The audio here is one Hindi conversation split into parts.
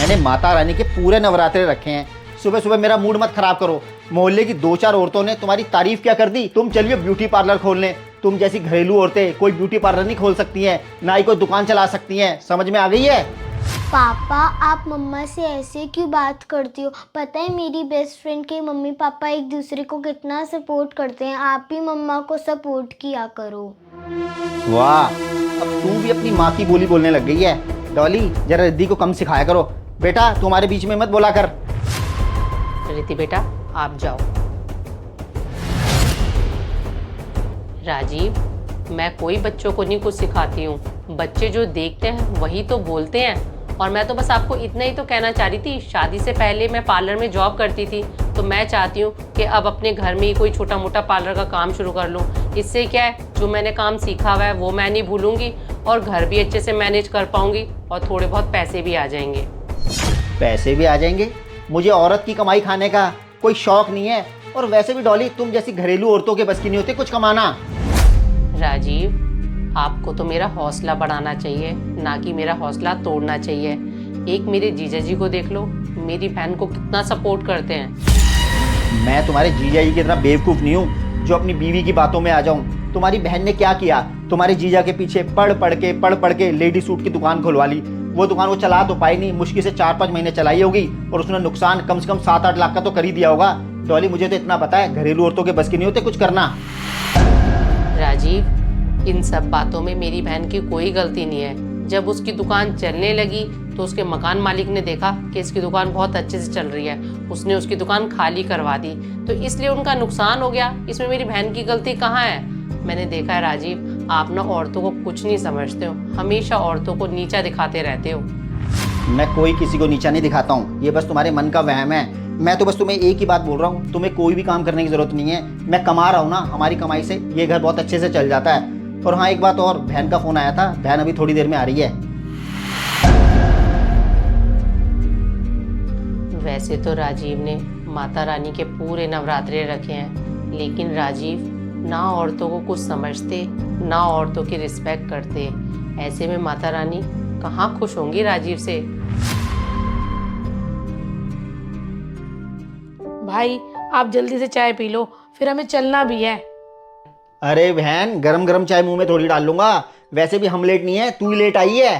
मैंने माता रानी के पूरे नवरात्रे रखे हैं। सुबह सुबह मेरा मूड मत खराब करो। मोहल्ले की 2-4 औरतों ने तुम्हारी तारीफ क्या कर दी। तुम चलिए ब्यूटी पार्लर खोलने। तुम जैसी घरेलू औरतें कोई ब्यूटी पार्लर नहीं खोल सकती हैं, ना ही कोई दुकान चला सकती हैं। समझ में आ गई है? पापा, आप मम्मा से ऐसे क्यों बात करती हो? पता है मेरी बेस्ट फ्रेंड के मम्मी पापा एक दूसरे को कितना सपोर्ट करते हैं। आप भी मम्मा को सपोर्ट किया करो। वाह, अब तू भी अपनी माँ की बोली बोलने लग गई है। डॉली, जरा रिद्धि को कम सिखाया करो। बेटा, तुम्हारे बीच में मत बोला कर। रिद्धि बेटा, आप जाओ। राजीव, मैं कोई बच्चों को नहीं कुछ सिखाती हूँ। बच्चे जो देखते हैं वही तो बोलते हैं। और मैं तो बस आपको इतना ही तो कहना चाह रही थी, शादी से पहले मैं पार्लर में जॉब करती थी, तो मैं चाहती हूँ कि अब अपने घर में ही कोई छोटा मोटा पार्लर का काम शुरू कर लूँ। इससे क्या है, जो मैंने काम सीखा हुआ है वो मैं नहीं भूलूंगी और घर भी अच्छे से मैनेज कर पाऊंगी और थोड़े बहुत पैसे भी आ जाएंगे। पैसे भी आ जाएंगे? मुझे औरत की कमाई खाने का कोई शौक नहीं है। और वैसे भी डॉली, तुम जैसी घरेलू औरतों के बस की नहीं होती कुछ कमाना। राजीव, आपको तो मेरा हौसला बढ़ाना चाहिए, ना कि मेरा हौसला तोड़ना चाहिए। एक मेरे जीजा जी को देख लो, मेरी बहन को कितना सपोर्ट करते हैं। मैं तुम्हारे जीजा जी की तरह बेवकूफ़ नहीं हूँ जो अपनी बीवी की बातों में आ जाऊँ। तुम्हारी बहन ने क्या किया? तुम्हारे जीजा के पीछे पढ़ पढ़ के लेडी सूट की दुकान खुलवा ली। वो दुकान वो चला तो पाई नहीं, मुश्किल से 4-5 महीने चलाई होगी और उसने नुकसान कम से कम 7-8 लाख का तो कर ही दिया होगा। डॉली, मुझे तो इतना पता है, घरेलू औरतों के बस की नहीं होते कुछ करना। राजीव, इन सब बातों में मेरी बहन की कोई गलती नहीं है। जब उसकी दुकान चलने लगी तो उसके मकान मालिक ने देखा कि इसकी दुकान बहुत अच्छे से चल रही है, उसने उसकी दुकान खाली करवा दी, तो इसलिए उनका नुकसान हो गया। इसमें मेरी बहन की गलती कहाँ है? मैंने देखा है राजीव, आप ना औरतों को कुछ नहीं समझते हो, हमेशा औरतों को नीचा दिखाते रहते हो। मैं कोई किसी को नीचा नहीं दिखाता हूँ, ये बस तुम्हारे मन का वहम है। मैं तो बस तुम्हें एक ही बात बोल रहा हूँ, तुम्हें कोई भी काम करने की जरूरत नहीं है। मैं कमा रहा हूँ ना, हमारी कमाई से ये घर बहुत अच्छे से चल जाता है। और हाँ, एक बात और, बहन का फोन आया था, बहन अभी थोड़ी देर में आ रही है। वैसे तो राजीव ने माता रानी के पूरे नवरात्रे रखे हैं, लेकिन राजीव ना औरतों को कुछ समझते, ना औरतों की रिस्पेक्ट करते। ऐसे में माता रानी कहाँ खुश होंगी राजीव से। भाई, आप जल्दी से चाय पी लो, फिर हमें चलना भी है। अरे बहन, गरम गरम चाय मुंह में थोड़ी डाल लूंगा। वैसे भी हम लेट नहीं है, तू ही लेट आई है।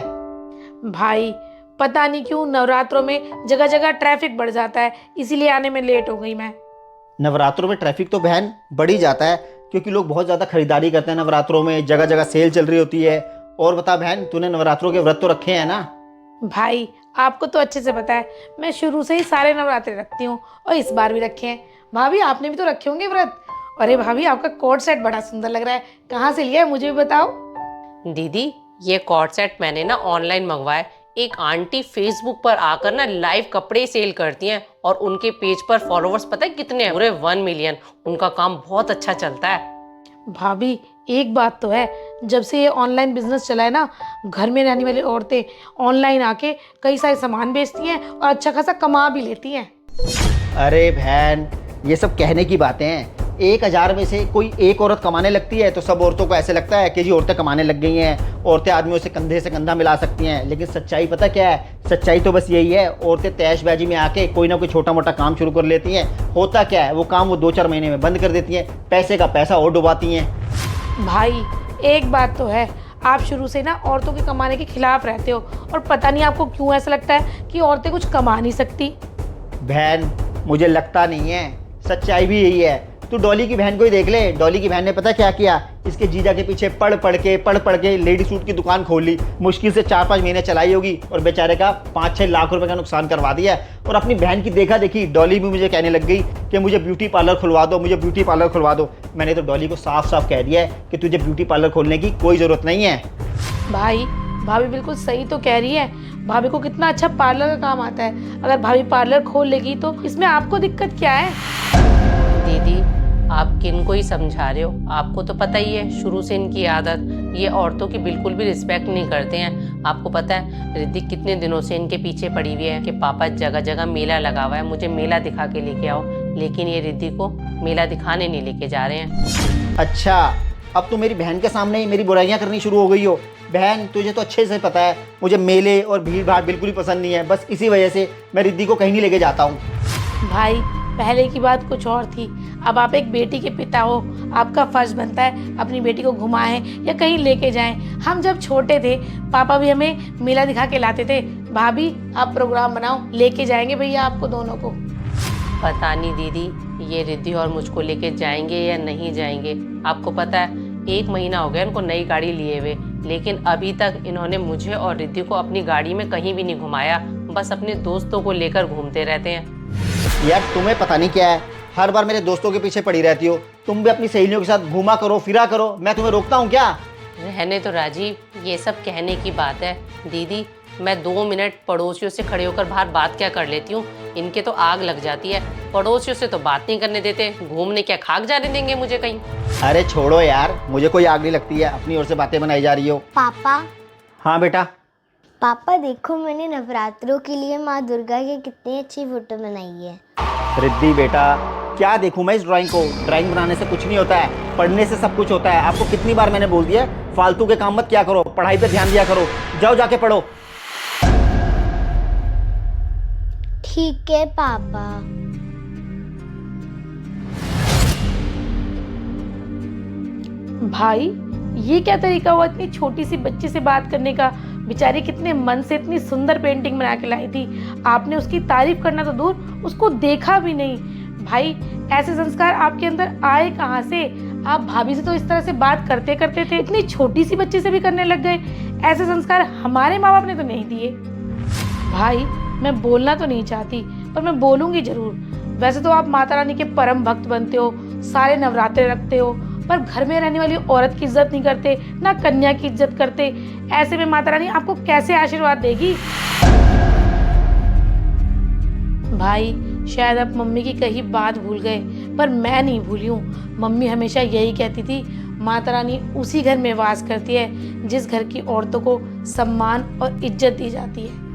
भाई, पता नहीं क्यों नवरात्रों में जगह जगह ट्रैफिक बढ़ जाता है, इसीलिए आने में लेट हो गई मैं। नवरात्रों में ट्रैफिक तो बहन बढ़ ही जाता है, क्योंकि लोग बहुत ज़्यादा खरीदारी करते हैं नवरात्रों में, जगह जगह सेल चल रही होती है। और बता बहन, तूने नवरात्रों के व्रत तो रखे हैं ना? भाई, आपको तो अच्छे से पता है, मैं शुरू से ही सारे नवरात्रे रखती हूँ और इस बार भी रखे हैं। भाभी, आपने भी तो रखे होंगे व्रत। अरे भाभी, आपका कोट सेट बड़ा सुंदर लग रहा है, कहाँ से लिया है मुझे भी बताओ। दीदी, ये कॉर्ड सेट मैंने ना ऑनलाइन मंगवाया। एक आंटी फेसबुक पर आकर ना लाइव कपड़े सेल करती हैं और उनके पेज पर फॉलोवर्स पता है कितने हैं? पूरे 1 मिलियन। उनका काम बहुत अच्छा चलता है। भाभी, एक बात तो है, जब से ये ऑनलाइन बिजनेस चला है ना, घर में रहने वाली औरतें ऑनलाइन आके कई सारे सामान बेचती हैं और अच्छा खासा कमा भी लेती हैं। अरे बहन, ये सब कहने की बातें हैं। 1000 में से कोई एक औरत कमाने लगती है तो सब औरतों को ऐसे लगता है कि जी औरतें कमाने लग गई हैं, औरतें आदमियों से कंधा मिला सकती हैं। लेकिन सच्चाई पता क्या है? सच्चाई तो बस यही है, औरतें तैशबाजी में आके कोई ना कोई छोटा मोटा काम शुरू कर लेती हैं। होता क्या है, वो काम वो 2-4 महीने में बंद कर देती हैं, पैसे का पैसा और डुबाती हैं। भाई, एक बात तो है, आप शुरू से ना औरतों के कमाने के खिलाफ रहते हो और पता नहीं आपको क्यों ऐसा लगता है कि औरतें कुछ कमा नहीं सकती। बहन, मुझे लगता नहीं है, सच्चाई भी यही है। तू डॉली की बहन को ही देख ले। डॉली की बहन ने पता क्या किया? इसके जीजा के पीछे पढ़ पढ़ के लेडी सूट की दुकान खोल ली। मुश्किल से 4-5 महीने चलाई होगी और बेचारे का 5-6 लाख रुपए का नुकसान करवा दिया। और अपनी बहन की देखा देखी डॉली भी मुझे कहने लग गई कि मुझे ब्यूटी पार्लर खुलवा दो, मुझे ब्यूटी पार्लर खुलवा दो। मैंने तो डॉली को साफ साफ कह दिया है कि तुझे ब्यूटी पार्लर खोलने की कोई ज़रूरत नहीं है। भाई, भाभी बिल्कुल सही तो कह रही है। भाभी को कितना अच्छा पार्लर का काम आता है। अगर भाभी पार्लर खोल लेगी तो इसमें आपको दिक्कत क्या है? दीदी, आप किन को ही समझा रहे हो? आपको तो पता ही है शुरू से इनकी आदत, ये औरतों की बिल्कुल भी रिस्पेक्ट नहीं करते हैं। आपको पता है रिद्धि कितने दिनों से इनके पीछे पड़ी हुई है कि पापा जगह जगह मेला लगा हुआ है, मुझे मेला दिखा के लेके आओ, लेकिन ये रिद्धि को मेला दिखाने नहीं लेके जा रहे हैं। अच्छा, अब तू मेरी बहन के सामने ही मेरी बुराइयां करनी शुरू हो गई हो। बहन, तुझे तो अच्छे से पता है मुझे मेले और भीड़ भाड़ बिल्कुल ही पसंद नहीं है। बस इसी वजह से मैं रिद्धि को कहीं नहीं लेके जाता हूँ। भाई पहले की बात कुछ और थी, अब आप एक बेटी के पिता हो, आपका फर्ज बनता है अपनी बेटी को घुमाएं या कहीं लेके जाएं। हम जब छोटे थे पापा भी हमें मेला दिखा के लाते थे। भाभी आप प्रोग्राम बनाओ, लेके जाएंगे भैया आपको दोनों को। पता नहीं दीदी, ये रिद्धि और मुझको लेके जाएंगे या नहीं जाएंगे। आपको पता है 1 महीना हो गया इनको नई गाड़ी लिए हुए, लेकिन अभी तक इन्होंने मुझे और रिद्धि को अपनी गाड़ी में कहीं भी नहीं घुमाया। बस अपने दोस्तों को लेकर घूमते रहते हैं। यार तुम्हें पता नहीं क्या है, हर बार मेरे दोस्तों के पीछे पड़ी रहती हो। तुम भी अपनी सहेलियों के साथ घूमा करो, फिरा करो। मैं तुम्हें रोकता हूँ क्या? रहने तो राजीव, ये सब कहने की बात है। दीदी, मैं 2 मिनट पड़ोसियों से खड़े होकर बाहर बात क्या कर लेती हूँ, इनके तो आग लग जाती है। पड़ोसियों से तो बात नहीं करने देते, घूमने क्या खाक जाने देंगे मुझे कहीं। अरे छोड़ो यार, मुझे कोई आग नहीं लगती है। अपनी ओर से बातें बनाई जा रही हो। पापा, हाँ बेटा। पापा देखो मैंने नवरात्रों के लिए माँ दुर्गा की कितनी अच्छी फोटो बनाई है। रिद्धि बेटा, क्या देखूं मैं इस ड्राइंग को? ड्राइंग बनाने से कुछ नहीं होता है, पढ़ने से सब कुछ होता है। आपको कितनी बार मैंने बोल दिया फालतू के काम मत क्या करो, पढ़ाई पे ध्यान दिया करो। जाओ जाके पढ़ो। ठीक है पापा। भाई ये क्या तरीका हुआ इतनी छोटी सी बच्ची से बात करने का? बेचारी कितने मन से इतनी सुंदर पेंटिंग बना के लाई थी, आपने उसकी तारीफ करना तो दूर उसको देखा भी नहीं। भाई ऐसे संस्कार आपके अंदर आए कहाँ से? आप भाभी से तो इस तरह से बात करते करते थे, इतनी छोटी सी बच्ची से भी करने लग गए। ऐसे संस्कार हमारे माँ बाप ने तो नहीं दिए। भाई मैं बोलना तो नहीं चाहती पर मैं बोलूँगी ज़रूर। वैसे तो आप माता रानी के परम भक्त बनते हो, सारे नवरात्रे रखते हो, पर घर में रहने वाली औरत की इज्जत नहीं करते, ना कन्या की इज्जत करते। ऐसे में माता रानी आपको कैसे आशीर्वाद देगी? भाई शायद आप मम्मी की कही बात भूल गए, पर मैं नहीं भूली हूँ। मम्मी हमेशा यही कहती थी, माता रानी उसी घर में वास करती है जिस घर की औरतों को सम्मान और इज्जत दी जाती है।